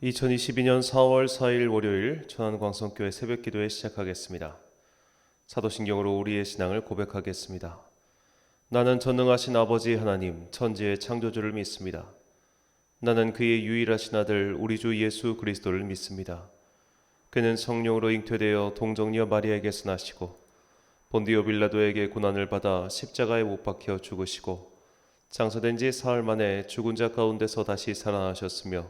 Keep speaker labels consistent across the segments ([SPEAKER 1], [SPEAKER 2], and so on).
[SPEAKER 1] 2022년 4월 4일 월요일 천안광성교회 새벽기도회 시작하겠습니다. 사도신경으로 우리의 신앙을 고백하겠습니다. 나는 전능하신 아버지 하나님 천지의 창조주를 믿습니다. 나는 그의 유일하신 아들 우리 주 예수 그리스도를 믿습니다. 그는 성령으로 잉태되어 동정녀 마리아에게서 나시고 본디오 빌라도에게 고난을 받아 십자가에 못 박혀 죽으시고 장사된 지 사흘 만에 죽은 자 가운데서 다시 살아나셨으며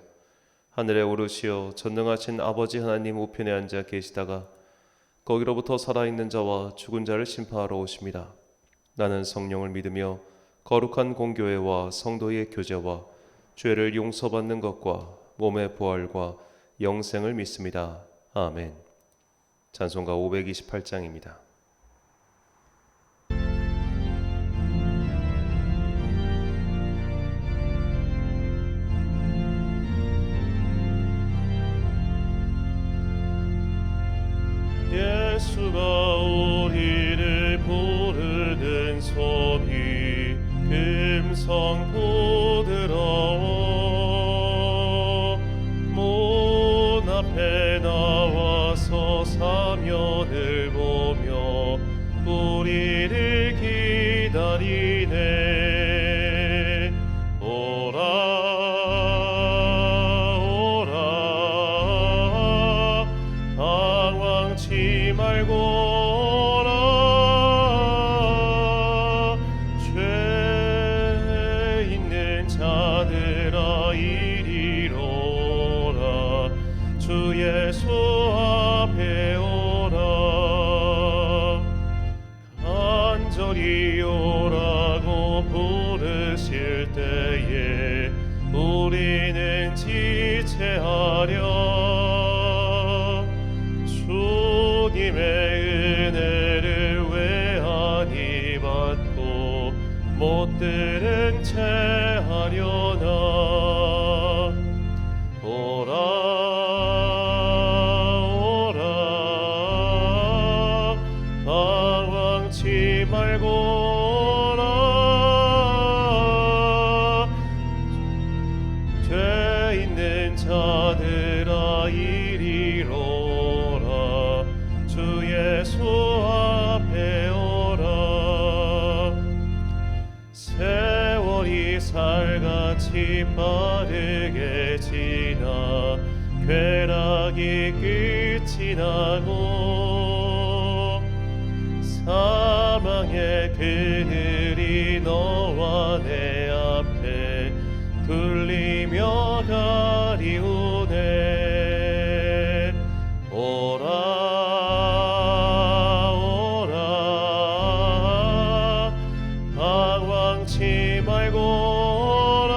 [SPEAKER 1] 하늘에 오르시어 전능하신 아버지 하나님 우편에 앉아 계시다가 거기로부터 살아있는 자와 죽은 자를 심판하러 오십니다. 나는 성령을 믿으며 거룩한 공교회와 성도의 교제와 죄를 용서받는 것과 몸의 부활과 영생을 믿습니다. 아멘. 찬송가 528장입니다.
[SPEAKER 2] 예수가 우리를 부르는 소리 금성 부드러워 문 앞에 나와서 사면을 보며 우리를 기다리네. 오라 방황치 말고 오라. 죄 있는 자들아 이리로 오라. 주 예수 앞에 오라. 간절히 오라고 부르실 때에 우리는 지체하려 주님의 은혜를 왜 아니 받고 못 들은 채 하려나. 오라 오라 방황치 말고 오라. 죄 있는 자들아 이리로 오라. 주 예수 앞에 오라. 세월이 살같이 빠르게 지나 쾌락이 끝이 나고 사망의 그늘이 너와 내 앞에 둘리며 가리우네. 오라 오라 방황치 말고 오라.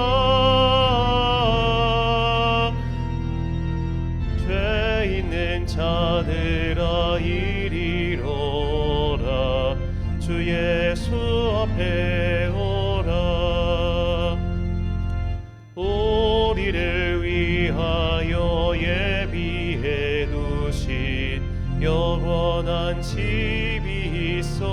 [SPEAKER 2] 죄 있는 자들아 이리로 오라. 주 예수 앞에 오라. 우리를 위하여 예비해 두신 영원한 집이 있어.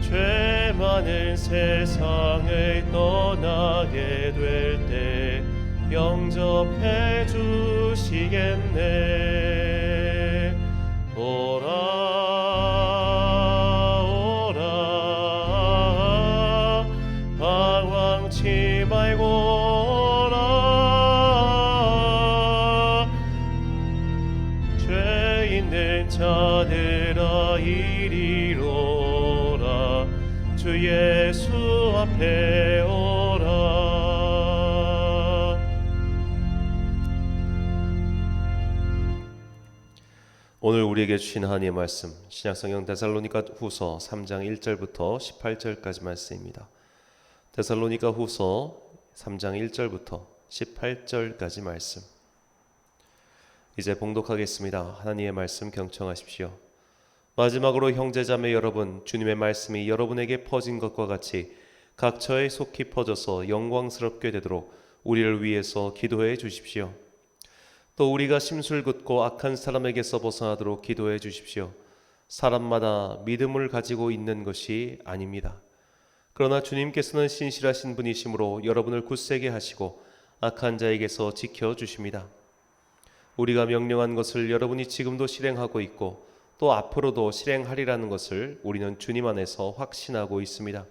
[SPEAKER 2] 죄 많은 세상을 떠나게 될 때 영접해 주시겠네. 오라 오라 방황치 말고 오라. 죄 있는 자들아 이리로 오라. 주 예수 앞에 오라.
[SPEAKER 1] 오늘 우리에게 주신 하나님의 말씀 신약성경 데살로니가 후서 3장 1절부터 18절까지 말씀입니다. 데살로니가 후서 3장 1절부터 18절까지 말씀. 이제 봉독하겠습니다. 하나님의 말씀 경청하십시오. 마지막으로 형제자매 여러분, 주님의 말씀이 여러분에게 퍼진 것과 같이 각처에 속히 퍼져서 영광스럽게 되도록 우리를 위해서 기도해 주십시오. 또 우리가 심술궂고 악한 사람에게서 벗어나도록 기도해 주십시오. 사람마다 믿음을 가지고 있는 것이 아닙니다. 그러나 주님께서는 신실하신 분이시므로 여러분을 굳세게 하시고 악한 자에게서 지켜주십니다. 우리가 명령한 것을 여러분이 지금도 실행하고 있고 또 앞으로도 실행하리라는 것을 우리는 주님 안에서 확신하고 있습니다.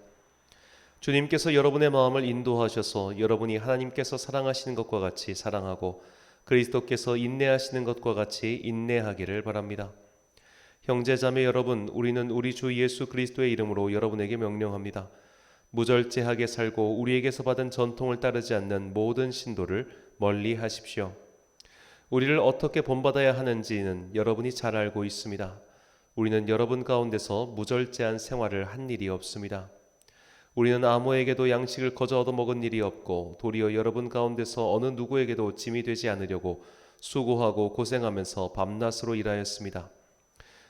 [SPEAKER 1] 주님께서 여러분의 마음을 인도하셔서 여러분이 하나님께서 사랑하시는 것과 같이 사랑하고 그리스도께서 인내하시는 것과 같이 인내하기를 바랍니다. 형제자매 여러분, 우리는 우리 주 예수 그리스도의 이름으로 여러분에게 명령합니다. 무절제하게 살고 우리에게서 받은 전통을 따르지 않는 모든 신도를 멀리 하십시오. 우리를 어떻게 본받아야 하는지는 여러분이 잘 알고 있습니다. 우리는 여러분 가운데서 무절제한 생활을 한 일이 없습니다. 우리는 아무에게도 양식을 거저 얻어먹은 일이 없고 도리어 여러분 가운데서 어느 누구에게도 짐이 되지 않으려고 수고하고 고생하면서 밤낮으로 일하였습니다.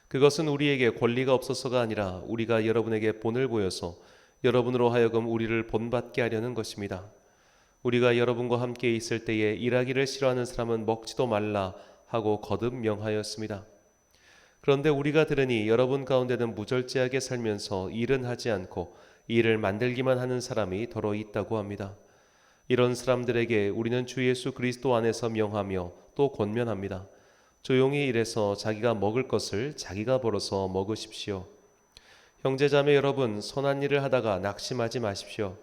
[SPEAKER 1] 그것은 우리에게 권리가 없어서가 아니라 우리가 여러분에게 본을 보여서 여러분으로 하여금 우리를 본받게 하려는 것입니다. 우리가 여러분과 함께 있을 때에 일하기를 싫어하는 사람은 먹지도 말라 하고 거듭 명하였습니다. 그런데 우리가 들으니 여러분 가운데는 무절제하게 살면서 일은 하지 않고 일을 만들기만 하는 사람이 더러 있다고 합니다. 이런 사람들에게 우리는 주 예수 그리스도 안에서 명하며 또 권면합니다. 조용히 일해서 자기가 먹을 것을 자기가 벌어서 먹으십시오. 형제자매 여러분, 선한 일을 하다가 낙심하지 마십시오.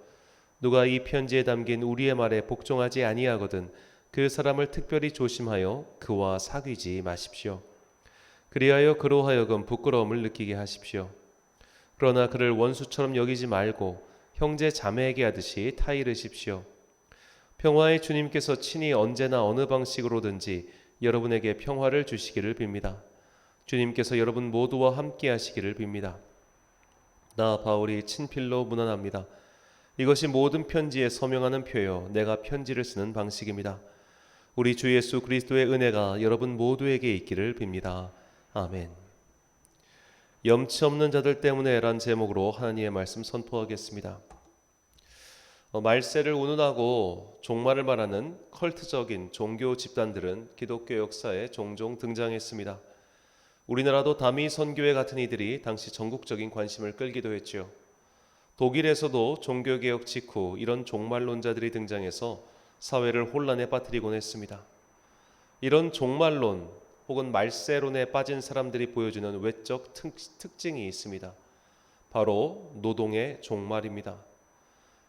[SPEAKER 1] 누가 이 편지에 담긴 우리의 말에 복종하지 아니하거든 그 사람을 특별히 조심하여 그와 사귀지 마십시오. 그리하여 그로 하여금 부끄러움을 느끼게 하십시오. 그러나 그를 원수처럼 여기지 말고 형제 자매에게 하듯이 타이르십시오. 평화의 주님께서 친히 언제나 어느 방식으로든지 여러분에게 평화를 주시기를 빕니다. 주님께서 여러분 모두와 함께 하시기를 빕니다. 나 바울이 친필로 문안합니다. 이것이 모든 편지에 서명하는 표요 내가 편지를 쓰는 방식입니다. 우리 주 예수 그리스도의 은혜가 여러분 모두에게 있기를 빕니다. 아멘. 염치 없는 자들 때문에 란 제목으로 하나님의 말씀 선포하겠습니다. 말세를 운운하고 종말을 말하는 컬트적인 종교 집단들은 기독교 역사에 종종 등장했습니다. 우리나라도 다미 선교회 같은 이들이 당시 전국적인 관심을 끌기도 했지요. 독일에서도 종교개혁 직후 이런 종말론자들이 등장해서 사회를 혼란에 빠뜨리곤 했습니다. 이런 종말론 혹은 말세론에 빠진 사람들이 보여주는 외적 특징이 있습니다. 바로 노동의 종말입니다.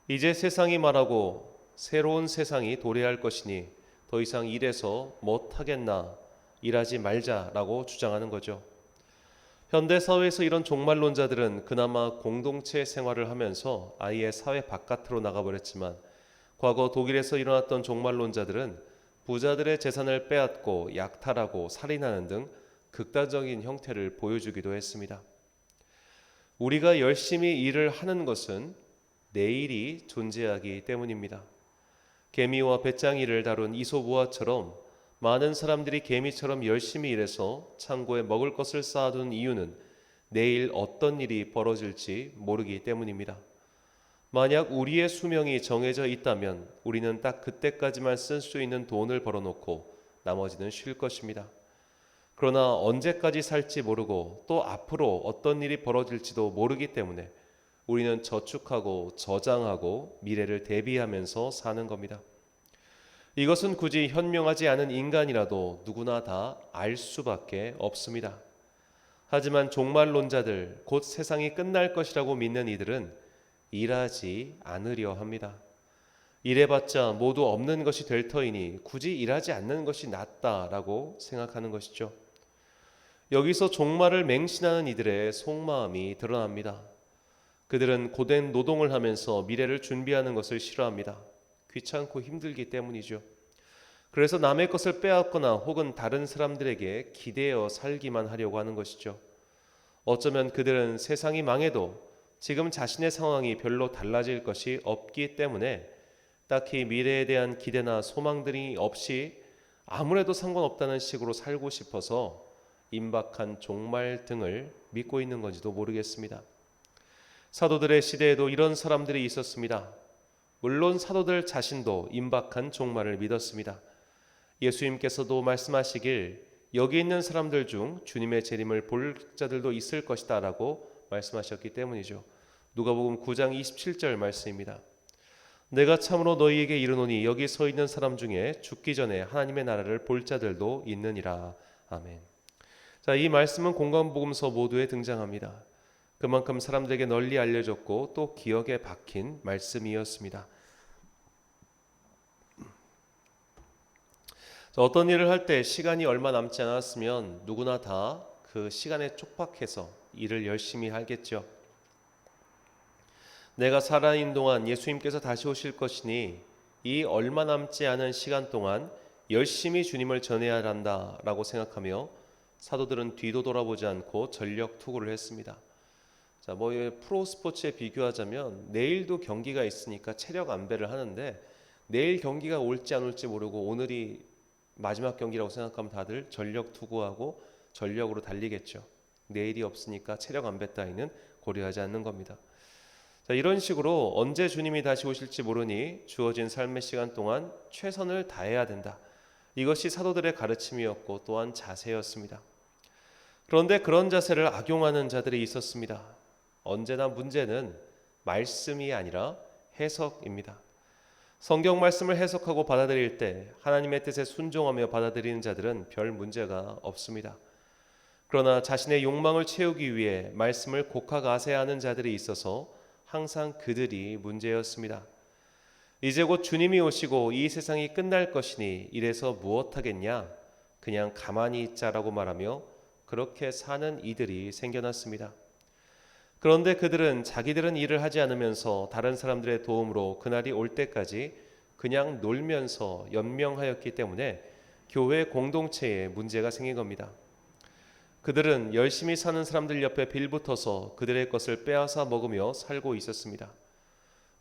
[SPEAKER 1] 이제 세상이 말하고 새로운 세상이 도래할 것이니 더 이상 일해서 못하겠나, 일하지 말자라고 주장하는 거죠. 현대 사회에서 이런 종말론자들은 그나마 공동체 생활을 하면서 아예 사회 바깥으로 나가버렸지만 과거 독일에서 일어났던 종말론자들은 부자들의 재산을 빼앗고 약탈하고 살인하는 등 극단적인 형태를 보여주기도 했습니다. 우리가 열심히 일을 하는 것은 내일이 존재하기 때문입니다. 개미와 배짱이를 다룬 이솝우화처럼 많은 사람들이 개미처럼 열심히 일해서 창고에 먹을 것을 쌓아둔 이유는 내일 어떤 일이 벌어질지 모르기 때문입니다. 만약 우리의 수명이 정해져 있다면 우리는 딱 그때까지만 쓸 수 있는 돈을 벌어놓고 나머지는 쉴 것입니다. 그러나 언제까지 살지 모르고 또 앞으로 어떤 일이 벌어질지도 모르기 때문에 우리는 저축하고 저장하고 미래를 대비하면서 사는 겁니다. 이것은 굳이 현명하지 않은 인간이라도 누구나 다 알 수밖에 없습니다. 하지만 종말론자들, 곧 세상이 끝날 것이라고 믿는 이들은 일하지 않으려 합니다. 일해봤자 모두 없는 것이 될 터이니 굳이 일하지 않는 것이 낫다라고 생각하는 것이죠. 여기서 종말을 맹신하는 이들의 속마음이 드러납니다. 그들은 고된 노동을 하면서 미래를 준비하는 것을 싫어합니다. 귀찮고 힘들기 때문이죠. 그래서 남의 것을 빼앗거나 혹은 다른 사람들에게 기대어 살기만 하려고 하는 것이죠. 어쩌면 그들은 세상이 망해도 지금 자신의 상황이 별로 달라질 것이 없기 때문에 딱히 미래에 대한 기대나 소망들이 없이 아무래도 상관없다는 식으로 살고 싶어서 임박한 종말 등을 믿고 있는 건지도 모르겠습니다. 사도들의 시대에도 이런 사람들이 있었습니다. 물론 사도들 자신도 임박한 종말을 믿었습니다. 예수님께서도 말씀하시길 여기 있는 사람들 중 주님의 재림을 볼 자들도 있을 것이다 라고 말씀하셨기 때문이죠. 누가복음 9장 27절 말씀입니다. 내가 참으로 너희에게 이르노니 여기 서 있는 사람 중에 죽기 전에 하나님의 나라를 볼 자들도 있느니라. 아멘. 자, 이 말씀은 공관복음서 모두에 등장합니다. 그만큼 사람들에게 널리 알려졌고 또 기억에 박힌 말씀이었습니다. 자, 어떤 일을 할 때 시간이 얼마 남지 않았으면 누구나 다 그 시간에 촉박해서 일을 열심히 하겠죠. 내가 살아있는 동안 예수님께서 다시 오실 것이니 이 얼마 남지 않은 시간 동안 열심히 주님을 전해야 한다라고 생각하며 사도들은 뒤도 돌아보지 않고 전력 투구를 했습니다. 자, 프로 스포츠에 비교하자면 내일도 경기가 있으니까 체력 안배를 하는데 내일 경기가 올지 안 올지 모르고 오늘이 마지막 경기라고 생각하면 다들 전력 투구하고 전력으로 달리겠죠. 내일이 없으니까 체력 안배 따위는 고려하지 않는 겁니다. 자, 이런 식으로 언제 주님이 다시 오실지 모르니 주어진 삶의 시간 동안 최선을 다해야 된다. 이것이 사도들의 가르침이었고 또한 자세였습니다. 그런데 그런 자세를 악용하는 자들이 있었습니다. 언제나 문제는 말씀이 아니라 해석입니다. 성경 말씀을 해석하고 받아들일 때 하나님의 뜻에 순종하며 받아들이는 자들은 별 문제가 없습니다. 그러나 자신의 욕망을 채우기 위해 말씀을 곡하가세하는 자들이 있어서 항상 그들이 문제였습니다. 이제 곧 주님이 오시고 이 세상이 끝날 것이니 이래서 무엇하겠냐? 그냥 가만히 있자라고 말하며 그렇게 사는 이들이 생겨났습니다. 그런데 그들은 자기들은 일을 하지 않으면서 다른 사람들의 도움으로 그날이 올 때까지 그냥 놀면서 연명하였기 때문에 교회 공동체에 문제가 생긴 겁니다. 그들은 열심히 사는 사람들 옆에 빌붙어서 그들의 것을 빼앗아 먹으며 살고 있었습니다.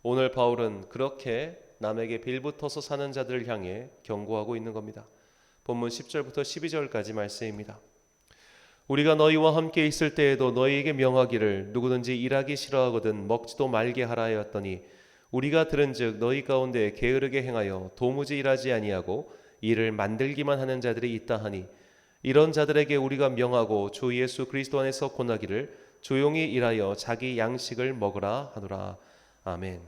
[SPEAKER 1] 오늘 바울은 그렇게 남에게 빌붙어서 사는 자들을 향해 경고하고 있는 겁니다. 본문 10절부터 12절까지 말씀입니다. 우리가 너희와 함께 있을 때에도 너희에게 명하기를 누구든지 일하기 싫어하거든 먹지도 말게 하라 하였더니 우리가 들은즉 너희 가운데 게으르게 행하여 도무지 일하지 아니하고 일을 만들기만 하는 자들이 있다 하니 이런 자들에게 우리가 명하고 주 예수 그리스도 안에서 권하기를 조용히 일하여 자기 양식을 먹으라 하노라. 아멘.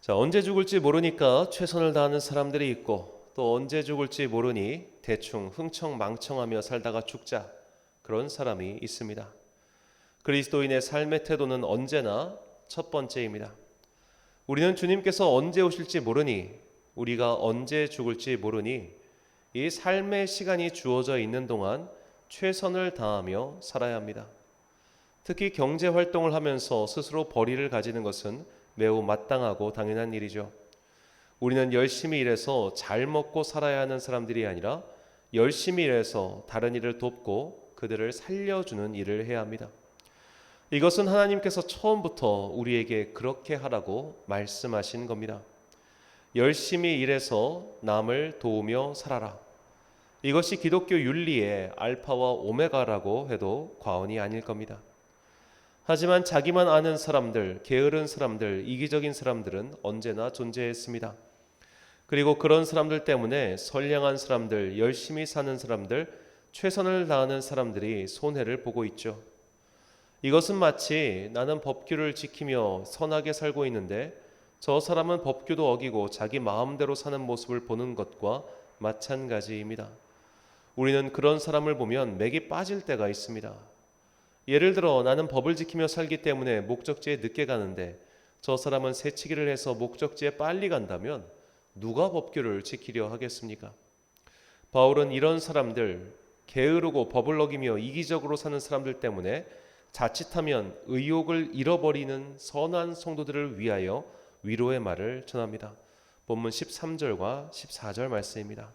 [SPEAKER 1] 자, 언제 죽을지 모르니까 최선을 다하는 사람들이 있고 또 언제 죽을지 모르니 대충 흥청망청하며 살다가 죽자 그런 사람이 있습니다. 그리스도인의 삶의 태도는 언제나 첫 번째입니다. 우리는 주님께서 언제 오실지 모르니 우리가 언제 죽을지 모르니 이 삶의 시간이 주어져 있는 동안 최선을 다하며 살아야 합니다. 특히 경제 활동을 하면서 스스로 벌이를 가지는 것은 매우 마땅하고 당연한 일이죠. 우리는 열심히 일해서 잘 먹고 살아야 하는 사람들이 아니라 열심히 일해서 다른 일을 돕고 그들을 살려주는 일을 해야 합니다. 이것은 하나님께서 처음부터 우리에게 그렇게 하라고 말씀하신 겁니다. 열심히 일해서 남을 도우며 살아라. 이것이 기독교 윤리의 알파와 오메가라고 해도 과언이 아닐 겁니다. 하지만 자기만 아는 사람들, 게으른 사람들, 이기적인 사람들은 언제나 존재했습니다. 그리고 그런 사람들 때문에 선량한 사람들, 열심히 사는 사람들, 최선을 다하는 사람들이 손해를 보고 있죠. 이것은 마치 나는 법규를 지키며 선하게 살고 있는데 저 사람은 법규도 어기고 자기 마음대로 사는 모습을 보는 것과 마찬가지입니다. 우리는 그런 사람을 보면 맥이 빠질 때가 있습니다. 예를 들어 나는 법을 지키며 살기 때문에 목적지에 늦게 가는데 저 사람은 새치기를 해서 목적지에 빨리 간다면 누가 법규를 지키려 하겠습니까? 바울은 이런 사람들, 게으르고 법을 어기며 이기적으로 사는 사람들 때문에 자칫하면 의욕을 잃어버리는 선한 성도들을 위하여 위로의 말을 전합니다. 본문 13절과 14절 말씀입니다.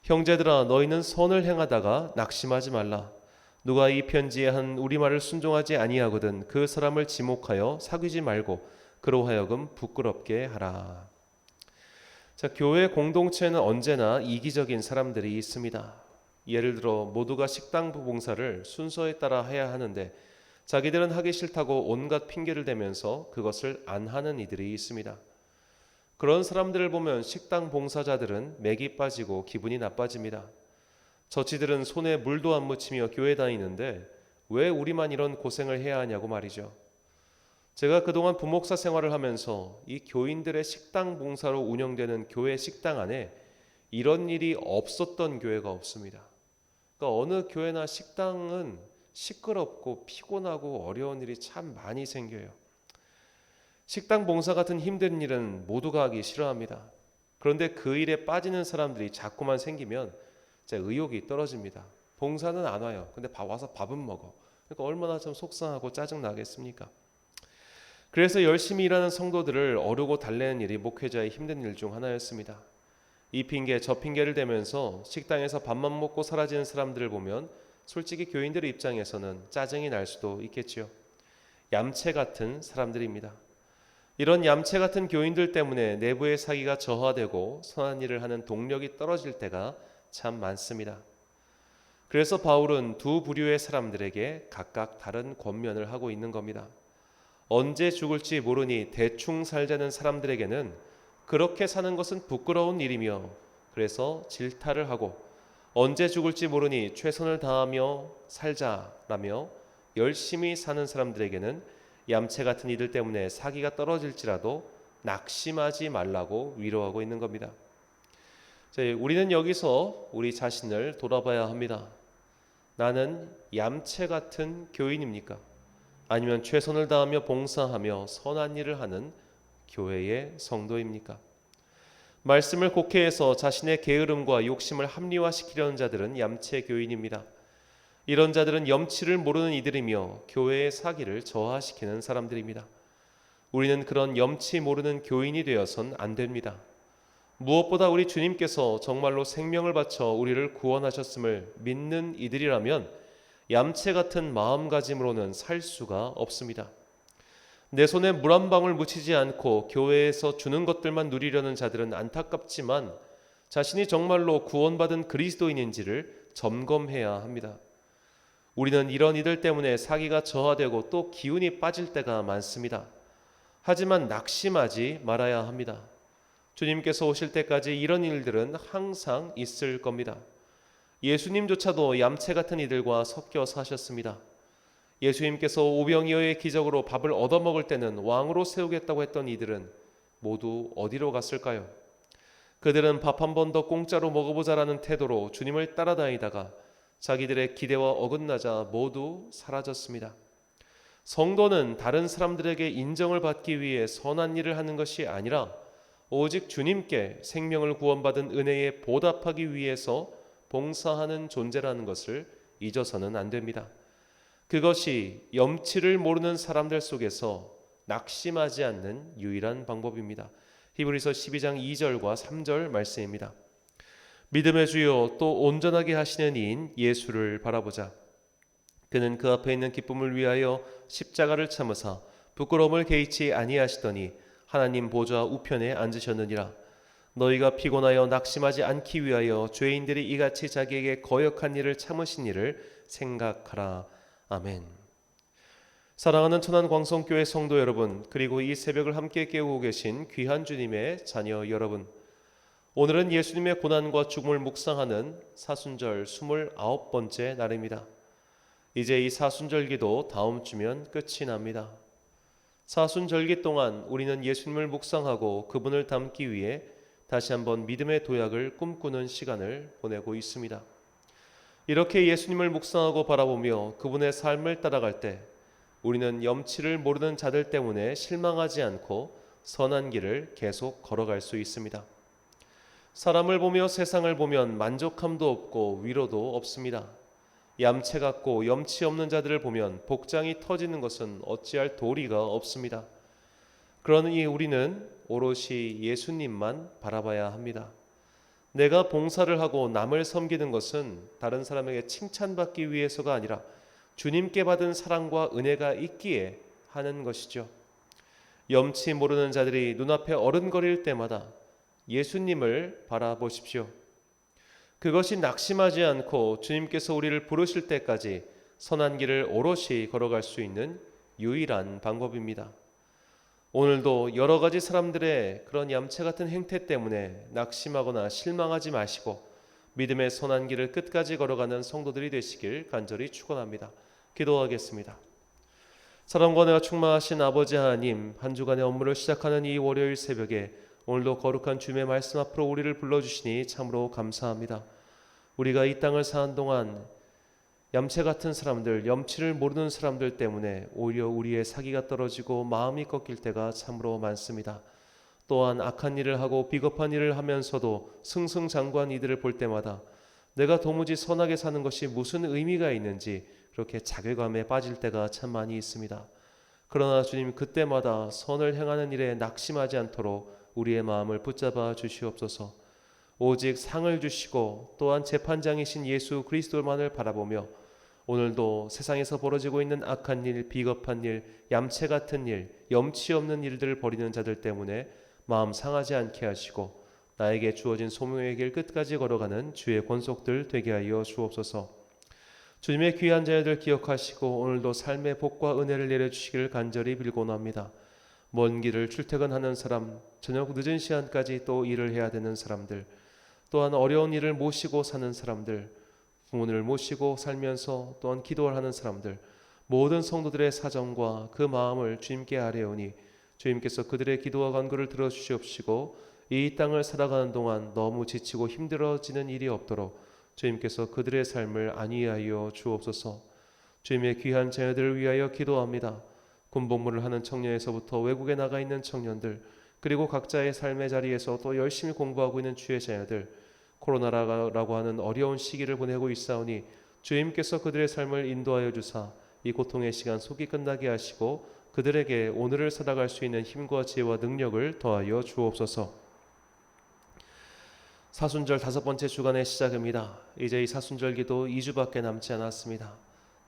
[SPEAKER 1] 형제들아 너희는 선을 행하다가 낙심하지 말라. 누가 이 편지에 한 우리 말을 순종하지 아니하거든 그 사람을 지목하여 사귀지 말고 그로 하여금 부끄럽게 하라. 자, 교회 공동체는 언제나 이기적인 사람들이 있습니다. 예를 들어 모두가 식당부 봉사를 순서에 따라 해야 하는데 자기들은 하기 싫다고 온갖 핑계를 대면서 그것을 안 하는 이들이 있습니다. 그런 사람들을 보면 식당 봉사자들은 맥이 빠지고 기분이 나빠집니다. 저치들은 손에 물도 안 묻히며 교회 다니는데 왜 우리만 이런 고생을 해야 하냐고 말이죠. 제가 그동안 부목사 생활을 하면서 이 교인들의 식당 봉사로 운영되는 교회 식당 안에 이런 일이 없었던 교회가 없습니다. 그러니까 어느 교회나 식당은 시끄럽고 피곤하고 어려운 일이 참 많이 생겨요. 식당 봉사 같은 힘든 일은 모두가 하기 싫어합니다. 그런데 그 일에 빠지는 사람들이 자꾸만 생기면 제 의욕이 떨어집니다. 봉사는 안 와요. 근데 와서 밥은 먹어. 그러니까 얼마나 좀 속상하고 짜증 나겠습니까? 그래서 열심히 일하는 성도들을 어르고 달래는 일이 목회자의 힘든 일 중 하나였습니다. 이 핑계 저 핑계를 대면서 식당에서 밥만 먹고 사라지는 사람들을 보면 솔직히 교인들의 입장에서는 짜증이 날 수도 있겠지요. 얌체 같은 사람들입니다. 이런 얌체 같은 교인들 때문에 내부의 사기가 저하되고 선한 일을 하는 동력이 떨어질 때가 참 많습니다. 그래서 바울은 두 부류의 사람들에게 각각 다른 권면을 하고 있는 겁니다. 언제 죽을지 모르니 대충 살자는 사람들에게는 그렇게 사는 것은 부끄러운 일이며 그래서 질타를 하고, 언제 죽을지 모르니 최선을 다하며 살자라며 열심히 사는 사람들에게는 얌체 같은 이들 때문에 사기가 떨어질지라도 낙심하지 말라고 위로하고 있는 겁니다. 우리는 여기서 우리 자신을 돌아봐야 합니다. 나는 얌체 같은 교인입니까? 아니면 최선을 다하며 봉사하며 선한 일을 하는 교회의 성도입니까? 말씀을 곡해해서 자신의 게으름과 욕심을 합리화시키려는 자들은 얌체 교인입니다. 이런 자들은 염치를 모르는 이들이며 교회의 사기를 저하시키는 사람들입니다. 우리는 그런 염치 모르는 교인이 되어선 안 됩니다. 무엇보다 우리 주님께서 정말로 생명을 바쳐 우리를 구원하셨음을 믿는 이들이라면 얌체 같은 마음가짐으로는 살 수가 없습니다. 내 손에 물 한 방울 묻히지 않고 교회에서 주는 것들만 누리려는 자들은 안타깝지만 자신이 정말로 구원받은 그리스도인인지를 점검해야 합니다. 우리는 이런 이들 때문에 사기가 저하되고 또 기운이 빠질 때가 많습니다. 하지만 낙심하지 말아야 합니다. 주님께서 오실 때까지 이런 일들은 항상 있을 겁니다. 예수님조차도 얌체 같은 이들과 섞여 사셨습니다. 예수님께서 오병이어의 기적으로 밥을 얻어먹을 때는 왕으로 세우겠다고 했던 이들은 모두 어디로 갔을까요? 그들은 밥 한 번 더 공짜로 먹어보자라는 태도로 주님을 따라다니다가 자기들의 기대와 어긋나자 모두 사라졌습니다. 성도는 다른 사람들에게 인정을 받기 위해 선한 일을 하는 것이 아니라 오직 주님께 생명을 구원받은 은혜에 보답하기 위해서 봉사하는 존재라는 것을 잊어서는 안 됩니다. 그것이 염치를 모르는 사람들 속에서 낙심하지 않는 유일한 방법입니다. 히브리서 12장 2절과 3절 말씀입니다. 믿음의 주요 또 온전하게 하시는 이인 예수를 바라보자. 그는 그 앞에 있는 기쁨을 위하여 십자가를 참으사 부끄러움을 개의치 아니하시더니 하나님 보좌 우편에 앉으셨느니라. 너희가 피곤하여 낙심하지 않기 위하여 죄인들이 이같이 자기에게 거역한 일을 참으신 일을 생각하라. 아멘. 사랑하는 천안광성교회 성도 여러분, 그리고 이 새벽을 함께 깨우고 계신 귀한 주님의 자녀 여러분, 오늘은 예수님의 고난과 죽음을 묵상하는 사순절 29번째 날입니다. 이제 이 사순절기도 다음 주면 끝이 납니다. 사순절기 동안 우리는 예수님을 묵상하고 그분을 닮기 위해 다시 한번 믿음의 도약을 꿈꾸는 시간을 보내고 있습니다. 이렇게 예수님을 묵상하고 바라보며 그분의 삶을 따라갈 때 우리는 염치를 모르는 자들 때문에 실망하지 않고 선한 길을 계속 걸어갈 수 있습니다. 사람을 보며 세상을 보면 만족함도 없고 위로도 없습니다. 얌체 같고 염치 없는 자들을 보면 복장이 터지는 것은 어찌할 도리가 없습니다. 그러니 우리는 오롯이 예수님만 바라봐야 합니다. 내가 봉사를 하고 남을 섬기는 것은 다른 사람에게 칭찬받기 위해서가 아니라 주님께 받은 사랑과 은혜가 있기에 하는 것이죠. 염치 모르는 자들이 눈앞에 어른거릴 때마다 예수님을 바라보십시오. 그것이 낙심하지 않고 주님께서 우리를 부르실 때까지 선한 길을 오롯이 걸어갈 수 있는 유일한 방법입니다. 오늘도 여러 가지 사람들의 그런 얌체 같은 행태 때문에 낙심하거나 실망하지 마시고 믿음의 선한 길을 끝까지 걸어가는 성도들이 되시길 간절히 축원합니다. 기도하겠습니다. 사랑과 은혜가 충만하신 아버지 하나님, 한 주간의 업무를 시작하는 이 월요일 새벽에 오늘도 거룩한 주님의 말씀 앞으로 우리를 불러주시니 참으로 감사합니다. 우리가 이 땅을 사는 동안 얌체 같은 사람들, 염치를 모르는 사람들 때문에 오히려 우리의 사기가 떨어지고 마음이 꺾일 때가 참으로 많습니다. 또한 악한 일을 하고 비겁한 일을 하면서도 승승장구한 이들을 볼 때마다 내가 도무지 선하게 사는 것이 무슨 의미가 있는지 그렇게 자괴감에 빠질 때가 참 많이 있습니다. 그러나 주님, 그때마다 선을 행하는 일에 낙심하지 않도록 우리의 마음을 붙잡아 주시옵소서. 오직 상을 주시고 또한 재판장이신 예수 그리스도만을 바라보며 오늘도 세상에서 벌어지고 있는 악한 일, 비겁한 일, 얌체 같은 일, 염치 없는 일들을 벌이는 자들 때문에 마음 상하지 않게 하시고 나에게 주어진 소명의 길 끝까지 걸어가는 주의 권속들 되게 하여 주옵소서. 주님의 귀한 자녀들 기억하시고 오늘도 삶의 복과 은혜를 내려주시기를 간절히 빌곤합니다. 먼 길을 출퇴근하는 사람, 저녁 늦은 시간까지 또 일을 해야 되는 사람들, 또한 어려운 일을 모시고 사는 사람들, 부모님을 모시고 살면서 또한 기도를 하는 사람들, 모든 성도들의 사정과 그 마음을 주님께 아뢰오니 주님께서 그들의 기도와 간구를 들어주시옵시고 이 땅을 살아가는 동안 너무 지치고 힘들어지는 일이 없도록 주님께서 그들의 삶을 안위하여 주옵소서. 주님의 귀한 자녀들을 위하여 기도합니다. 군복무를 하는 청년에서부터 외국에 나가 있는 청년들, 그리고 각자의 삶의 자리에서 또 열심히 공부하고 있는 주의 자녀들, 코로나라고 하는 어려운 시기를 보내고 있사오니 주님께서 그들의 삶을 인도하여 주사 이 고통의 시간 속이 끝나게 하시고 그들에게 오늘을 살아갈 수 있는 힘과 지혜와 능력을 더하여 주옵소서. 사순절 5번째 주간의 시작입니다. 이제 이 사순절 기도 2주밖에 남지 않았습니다.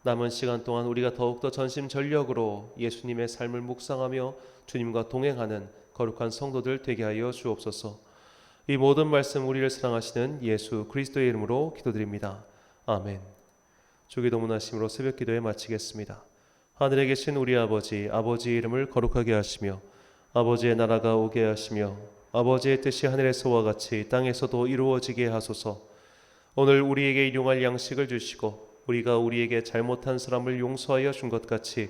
[SPEAKER 1] 남은 시간 동안 우리가 더욱더 전심전력으로 예수님의 삶을 묵상하며 주님과 동행하는 거룩한 성도들 되게 하여 주옵소서. 이 모든 말씀 우리를 사랑하시는 예수 그리스도의 이름으로 기도드립니다. 아멘. 주기도 문하심으로 새벽 기도에 마치겠습니다. 하늘에 계신 우리 아버지, 아버지의 이름을 거룩하게 하시며 아버지의 나라가 오게 하시며 아버지의 뜻이 하늘에서와 같이 땅에서도 이루어지게 하소서. 오늘 우리에게 일용할 양식을 주시고 우리가 우리에게 잘못한 사람을 용서하여 준 것 같이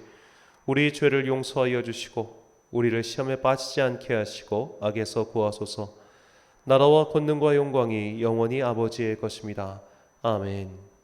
[SPEAKER 1] 우리 죄를 용서하여 주시고 우리를 시험에 빠지지 않게 하시고 악에서 구하소서. 나라와 권능과 영광이 영원히 아버지의 것입니다. 아멘.